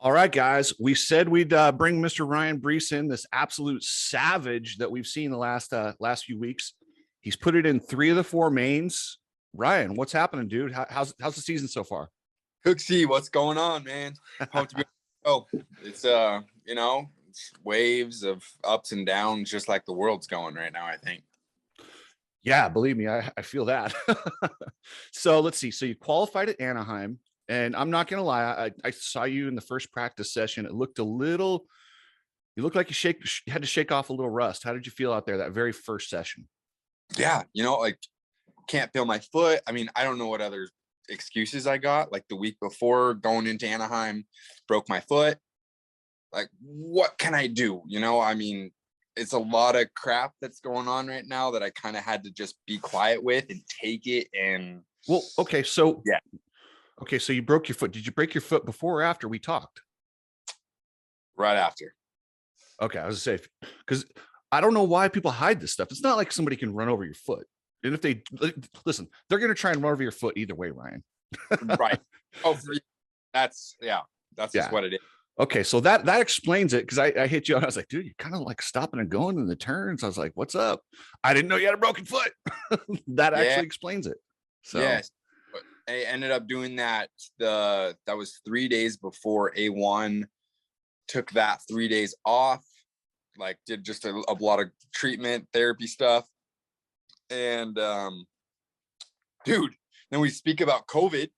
All right, guys. We said we'd bring Mr. Ryan Breece in, this absolute savage that we've seen the last few weeks. He's put it in 3 of the 4 mains. Ryan, what's happening, dude? How's the season so far? Cooksy, what's going on, man? Hope to be. Oh, it's it's waves of ups and downs, just like the world's going right now, I think. Yeah, believe me, I feel that. So let's see. So you qualified at Anaheim, and I'm not gonna lie, I saw you in the first practice session. It looked a little, you looked like you had to shake off a little rust. How did you feel out there that very first session? Yeah, like can't feel my foot. I mean, I don't know what other excuses I got. Like the week before going into Anaheim, broke my foot. Like, what can I do? I mean, it's a lot of crap that's going on right now that I kind of had to just be quiet with and take it. And Well, okay, so yeah, okay, so you broke your foot. Did you break your foot before or after we talked? right after. Okay, I was gonna say, because I don't know why people hide this stuff. It's not like somebody can run over your foot. And if they listen, they're gonna try and run over your foot either way, Ryan. Right. Oh, that's just what it is. Okay, so that explains it, because I hit you and I was like, dude, you're kind of like stopping and going in the turns. I was like, what's up? I didn't know you had a broken foot. That actually explains it. So yes, but I ended up doing that. That was 3 days before A1. Took that 3 days off, like did just a lot of treatment, therapy stuff. And dude, then we speak about COVID.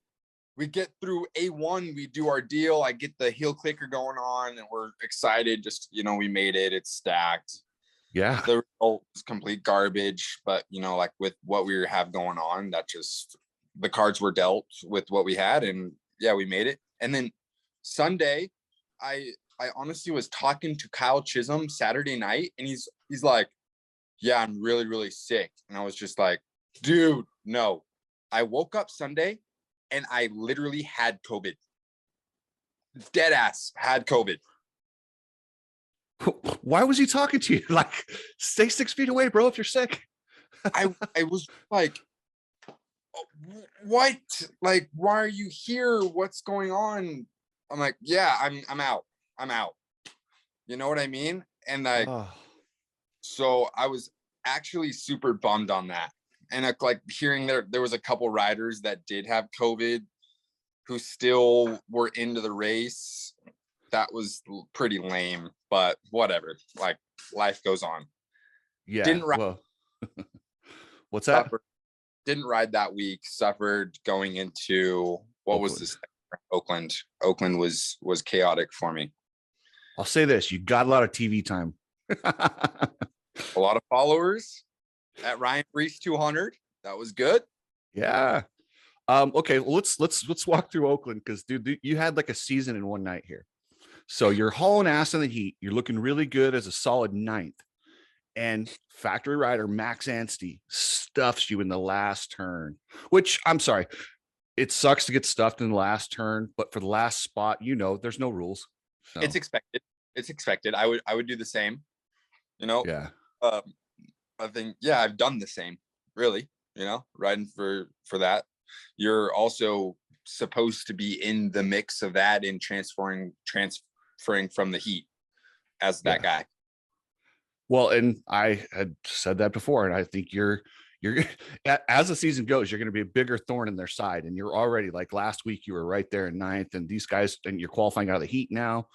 We get through A1, we do our deal. I get the heel clicker going on and we're excited. Just, we made it. It's stacked. yeah. The result was complete garbage. But, like with what we have going on, that just the cards were dealt with what we had. And yeah, we made it. And then Sunday, I honestly was talking to Kyle Chisholm Saturday night, and he's like, yeah, I'm really, really sick. And I was just like, dude, no. I woke up Sunday and I literally had COVID. Dead ass had COVID. Why was he talking to you? Like, stay 6 feet away, bro, if you're sick. I was like, what? Like, why are you here? What's going on? I'm like, yeah, I'm out. I'm out. You know what I mean? And so I was actually super bummed on that. And like hearing there was a couple riders that did have COVID who still were into the race. That was pretty lame, but whatever. Like, life goes on. Yeah. Didn't ride. Well, what's that? Suffered, didn't ride that week. Suffered going into what was this? Oakland. Oakland was chaotic for me. I'll say this: you got a lot of TV time. A lot of followers at Ryan Breece 200. That was good. Yeah. Okay, well, let's walk through Oakland, because dude, you had like a season in one night here. So you're hauling ass in the heat. You're looking really good as a solid 9th. And factory rider Max Anstey stuffs you in the last turn, which, I'm sorry, it sucks to get stuffed in the last turn, but for the last spot, there's no rules. So. It's expected. I would do the same. Yeah. I think, yeah, I've done the same, really, riding for that. You're also supposed to be in the mix of that and transferring from the heat as that guy. Well, and I had said that before, and I think you're as the season goes, you're going to be a bigger thorn in their side. And you're already, like last week, you were right there in 9th, and these guys, and you're qualifying out of the heat now.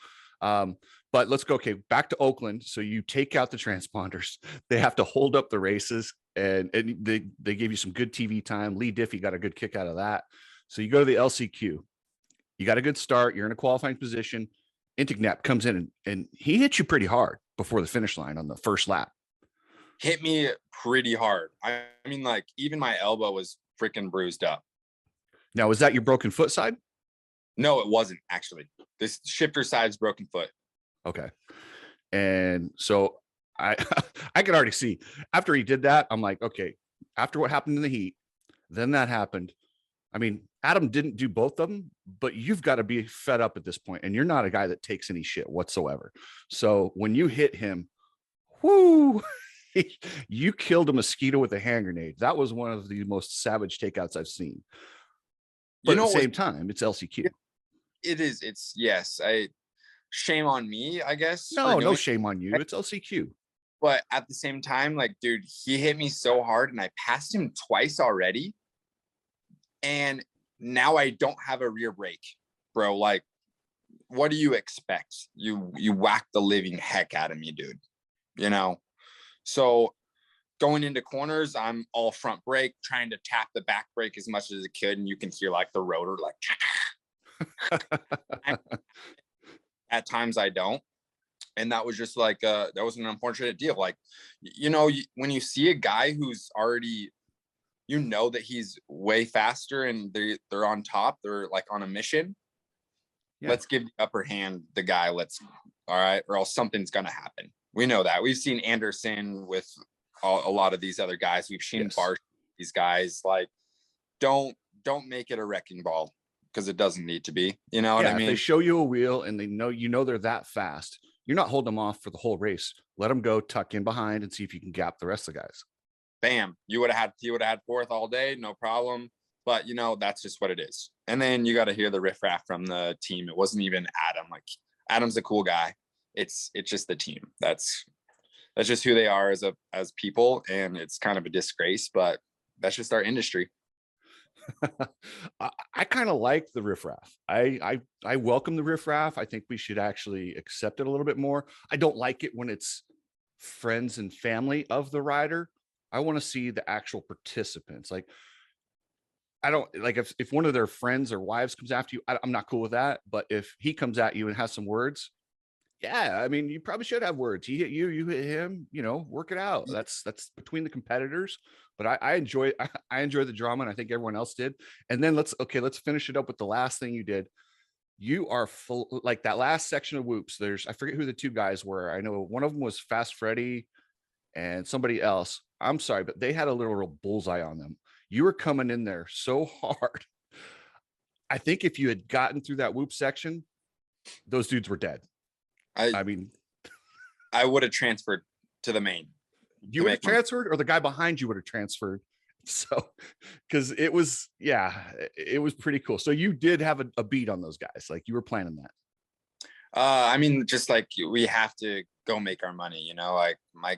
But let's go. Okay, back to Oakland. So you take out the transponders. They have to hold up the races, and they gave you some good TV time. Lee Diffie got a good kick out of that. So you go to the LCQ. You got a good start. You're in a qualifying position. Intignap comes in and he hit you pretty hard before the finish line on the first lap. Hit me pretty hard. I mean, like, even my elbow was freaking bruised up. Now, was that your broken foot side? No, it wasn't, actually. This shifter side's broken foot. Okay. And so I could already see after he did that, I'm like, okay, after what happened in the heat, then that happened. I mean, Adam didn't do both of them, but you've got to be fed up at this point, and you're not a guy that takes any shit whatsoever. So when you hit him, whoo, you killed a mosquito with a hand grenade. That was one of the most savage takeouts I've seen. But at the same time, it's LCQ. It is. It's, yes. shame on me, I guess, for No, no doing shame on you. it. It's LCQ. But at the same time, like, dude, he hit me so hard and I passed him twice already. And now I don't have a rear brake, bro. Like, what do you expect? You whack the living heck out of me, dude. You know? So going into corners, I'm all front brake, trying to tap the back brake as much as I could, and you can hear like the rotor, like at times I don't. And that was just like that was an unfortunate deal. Like, when you see a guy who's already, that he's way faster and they're on top, they're like on a mission. Yeah. Let's give the upper hand the guy. All right, or else something's gonna happen. We know that. We've seen Anderson with a lot of these other guys. We've seen Bar, these guys. Like, don't make it a wrecking ball, because it doesn't need to be. You know what I If mean? they show you a wheel and they know they're that fast, you're not holding them off for the whole race. Let them go, tuck in behind, and see if you can gap the rest of the guys. Bam, he would have had fourth all day, no problem. But that's just what it is. And then you got to hear the riffraff from the team. It wasn't even Adam. Like, Adam's a cool guy. It's just the team. That's just who they are as people, and it's kind of a disgrace, but that's just our industry. I kind of like the riffraff. I welcome the riffraff. I think we should actually accept it a little bit more. I don't like it when it's friends and family of the rider. I want to see the actual participants. Like, I don't like if one of their friends or wives comes after you, I'm not cool with that. But if he comes at you and has some words, yeah, I mean, you probably should have words. He hit you, you hit him, work it out. That's between the competitors. But I enjoy I enjoy the drama, and I think everyone else did. And then let's finish it up with the last thing you did. You are full, like that last section of whoops. I forget who the two guys were. I know one of them was Fast Freddy and somebody else. I'm sorry, but they had a little bullseye on them. You were coming in there so hard. I think if you had gotten through that whoop section, those dudes were dead. I mean, I would have transferred to the main. You would have transferred, or the guy behind you would have transferred. So, because it was pretty cool. So you did have a beat on those guys. Like, you were planning that. I mean, just like, we have to go make our money, like my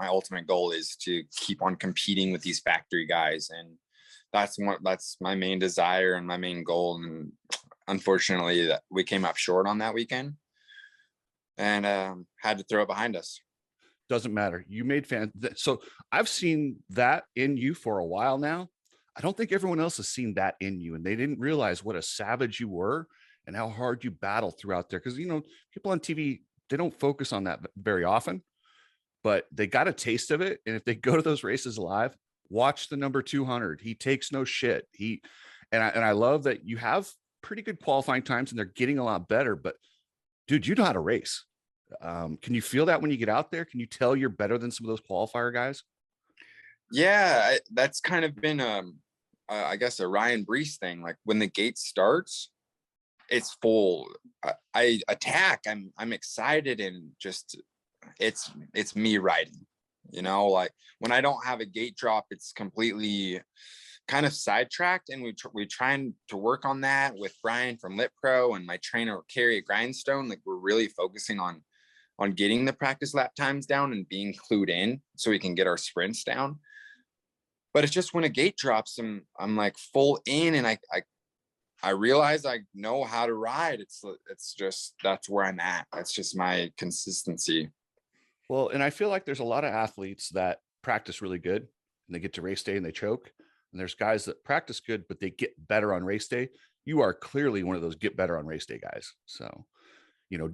ultimate goal is to keep on competing with these factory guys. And that's my main desire and my main goal. And unfortunately, that we came up short on that weekend and had to throw it behind us. Doesn't matter. You made fans. So I've seen that in you for a while now. I don't think everyone else has seen that in you, and they didn't realize what a savage you were and how hard you battled throughout there. Because, people on TV, they don't focus on that very often, but they got a taste of it. And if they go to those races live, watch the number 200. He takes no shit. And I love that you have pretty good qualifying times and they're getting a lot better, but dude, you know how to race. Can you feel that when you get out there? Can you tell you're better than some of those qualifier guys? Yeah, that's kind of been I guess a Ryan Breece thing. Like, when the gate starts, it's full. I attack. I'm excited, and just it's me riding. Like, when I don't have a gate drop, it's completely kind of sidetracked, and we trying to work on that with Brian from Lit Pro and my trainer Carrie at Grindstone. Like, we're really focusing on getting the practice lap times down and being clued in so we can get our sprints down. But it's just when a gate drops, I'm like full in, and I realize I know how to ride. It's just, that's where I'm at. That's just my consistency. Well, and I feel like there's a lot of athletes that practice really good and they get to race day and they choke. And there's guys that practice good, but they get better on race day. You are clearly one of those get better on race day guys. So,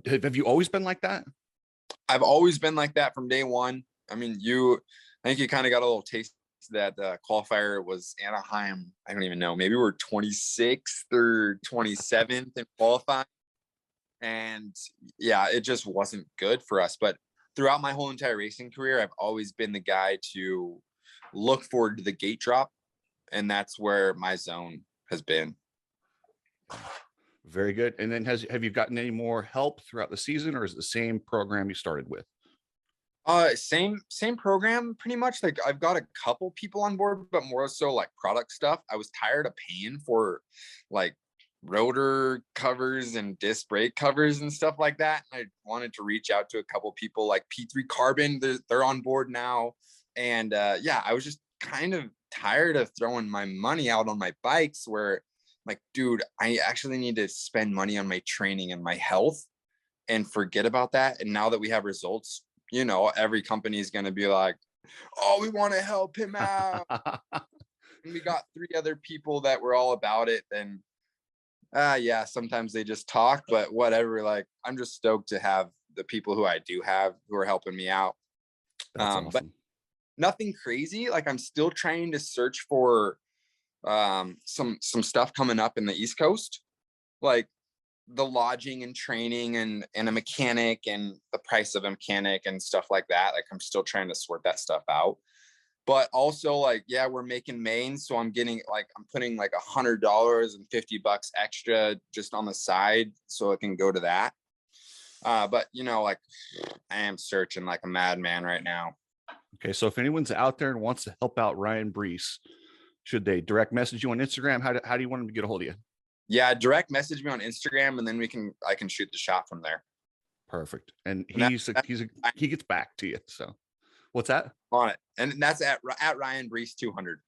have you always been like that? I've always been like that from day one. I mean, I think you kind of got a little taste that qualifier was Anaheim. I don't even know. Maybe we're 26th or 27th in qualifying. And yeah, it just wasn't good for us. But throughout my whole entire racing career, I've always been the guy to look forward to the gate drop. And that's where my zone has been. Very good. And then have you gotten any more help throughout the season, or is it the same program you started with? Same program, pretty much. Like, I've got a couple people on board, but more so like product stuff. I was tired of paying for like rotor covers and disc brake covers and stuff like that. I wanted to reach out to a couple people like P3 Carbon. They're on board now. And yeah, I was just kind of tired of throwing my money out on my bikes where like, dude, I actually need to spend money on my training and my health and forget about that. And now that we have results, you know, every company is going to be like, oh, we want to help him out. And we got 3 other people that were all about it. And yeah, sometimes they just talk, but whatever. Like, I'm just stoked to have the people who I do have who are helping me out. That's But awesome. nothing crazy. Like, I'm still trying to search for some stuff coming up in the East Coast, like the lodging and training and a mechanic and the price of a mechanic and stuff like that. Like, I'm still trying to sort that stuff out. But also, like, yeah, we're making mains, so I'm putting like $100 and $50 extra just on the side so it can go to that. But you know, like, I am searching like a madman right now. Okay, so if anyone's out there and wants to help out Ryan Breece, should they direct message you on Instagram? How do you want them to get a hold of you? Yeah, direct message me on Instagram, and then I can shoot the shot from there. Perfect. And And he gets back to you. So what's that? on it, and that's at Ryan Breece 200.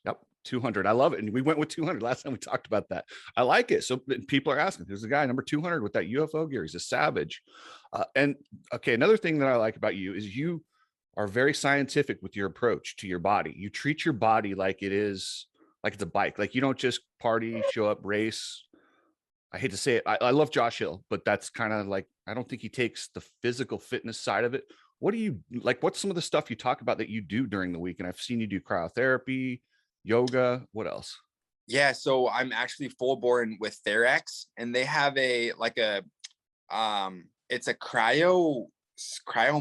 Yep, 200. I love it. And we went with 200 last time we talked about that. I like it. So people are asking, there's a guy number 200 with that UFO gear. He's a savage. And okay, another thing that I like about you is you are very scientific with your approach to your body. You treat your body like it's a bike. Like you don't just party, show up, race. I hate to say it. I love Josh Hill, but that's kind of like, I don't think he takes the physical fitness side of it. What do you like? What's some of the stuff you talk about that you do during the week? And I've seen you do cryotherapy, yoga. What else? Yeah, so I'm actually full born with Therex, and they have it's a cryo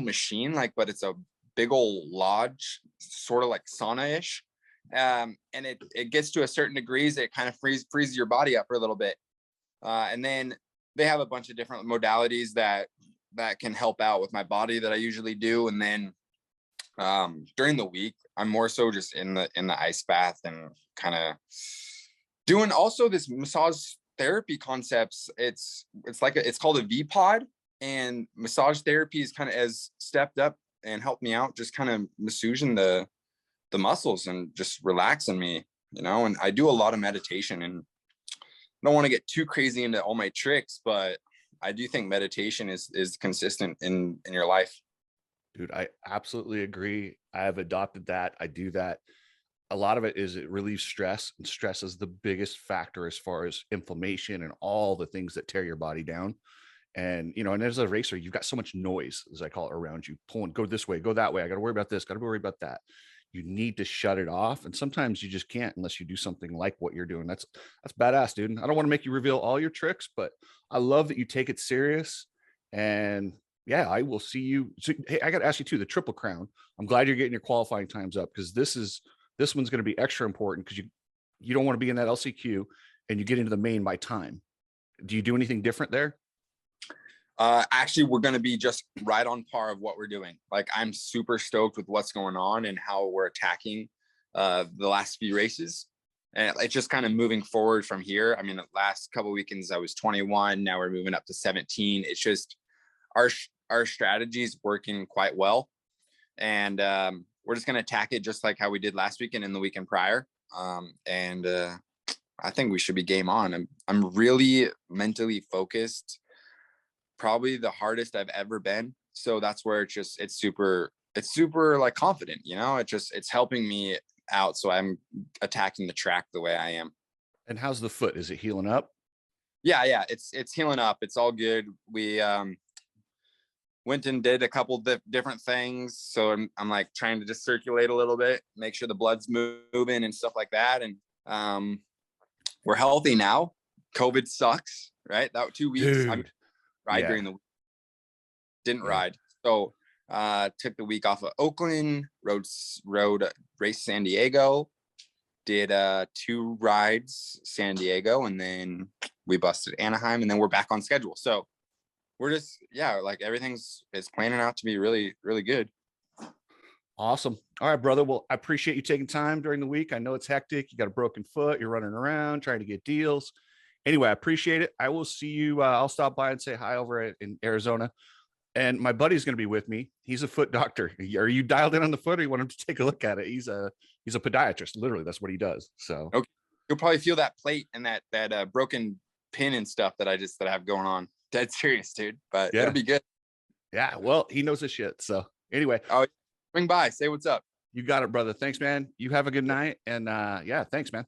machine, like, but it's a big old lodge, sort of like sauna-ish. And it gets to a certain degrees, it kind of freezes your body up for a little bit. And then they have a bunch of different modalities that can help out with my body that I usually do. And then during the week, I'm more so just in the ice bath and kind of doing also this massage therapy concepts. It's called a V pod, and massage therapy is kind of as stepped up and helped me out, just kind of massaging the muscles and just relaxing me, you know. And I do a lot of meditation, and I don't want to get too crazy into all my tricks, but I do think meditation is consistent in your life. Dude, I absolutely agree. I have adopted that. I do that. A lot of it is it relieves stress, and stress is the biggest factor as far as inflammation and all the things that tear your body down. And and as a racer, you've got so much noise, as I call it, around you, pulling, go this way, go that way. I got to worry about this, got to worry about that. You need to shut it off. And sometimes you just can't unless you do something like what you're doing. That's badass, dude. I don't want to make you reveal all your tricks, but I love that you take it serious. And yeah, I will see you. So, hey, I got to ask you too, the Triple Crown. I'm glad you're getting your qualifying times up, because this one's going to be extra important, because you don't want to be in that LCQ and you get into the main by time. Do you do anything different there? Actually, we're going to be just right on par of what we're doing. Like, I'm super stoked with what's going on and how we're attacking the last few races. And it's just kind of moving forward from here. I mean, the last couple of weekends, I was 21. Now we're moving up to 17. It's just our strategy is working quite well. And we're just going to attack it just like how we did last weekend and the weekend prior. And I think we should be game on. I'm really mentally focused, probably the hardest I've ever been. So that's where it's super like confident, you know. It's helping me out, so I'm attacking the track the way I am. And how's the foot? Is it healing up? Yeah, it's healing up. It's all good. We went and did a couple different things, so I'm like trying to just circulate a little bit, make sure the blood's moving and stuff like that. And we're healthy now. COVID sucks, right? That 2 weeks, Dude. I'm ride during the week. Didn't ride. So took the week off of Oakland, race San Diego, did 2 rides San Diego, and then we busted Anaheim, and then we're back on schedule. So we're just, like, everything's planning out to be really, really good. Awesome. All right, brother. Well, I appreciate you taking time during the week. I know it's hectic. You got a broken foot. You're running around trying to get deals. Anyway, I appreciate it. I will see you. I'll stop by and say hi over in Arizona. And my buddy's going to be with me. He's a foot doctor. Are you dialed in on the foot, or you want him to take a look at it? He's a podiatrist. Literally, that's what he does. So Okay, you'll probably feel that plate and that broken pin and stuff that I have going on. Dead serious, dude. But yeah, it'll be good. yeah. Well, he knows his shit. So anyway, Oh, swing by, say what's up. you got it, brother. Thanks, man. You have a good night. And yeah, thanks, man.